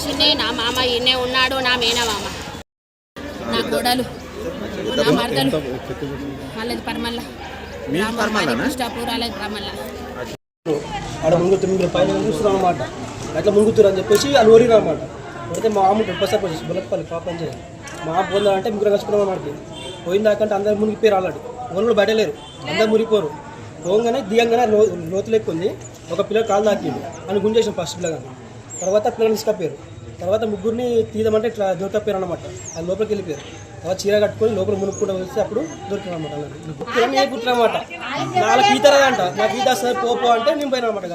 చేసిందే నా మామ ఈయనే ఉన్నాడు, నా మేనమామ, నా కోడలు, నా మరదలు, వాళ్ళది పరమల్ల, కృష్ణాపూర్ వాళ్ళది పరమల్ల. ఆడ ముంగుతురు పైన చూస్తున్నాం అన్నమాట. అట్లా ముంగుతురు అని చెప్పేసి వాళ్ళు ఓరిరు అనమాట. అయితే మా అమ్మ ఉపసరి వచ్చేసి బుల్లపల్లి పాపం చేయాలి. మా అమ్మ పోందా అంటే ముగ్గురు కలుసుకున్నాం అన్నమాట. పోయిందాకంటే అందరు మునిగిపోయారు. ఆల్రెడీ ఎవరు కూడా బయట లేరు, అందరు మునిగిపోరు. పోగానే దిగంగానే లోతులు ఎక్కువ ఉంది. ఒక పిల్లలు కాలు తాకింది అని గుంజేసాం ఫస్ట్ పిల్లగాని. తర్వాత పిల్లలు తీసుకపోయారు. తర్వాత ముగ్గురిని తీయమంటే ఇట్లా దొరకపోయారు అనమాట. అది లోపలికి వెళ్ళిపోయారు. తర్వాత చీర కట్టుకొని లోపల మునుక్కుంటూ వస్తే అప్పుడు దొరికినమాట. ఏ పుట్టినమాట నాకు ఈత రాదంట. నాకు ఈత వస్తుంది పో అంటే నేను పోయినా అనమాట.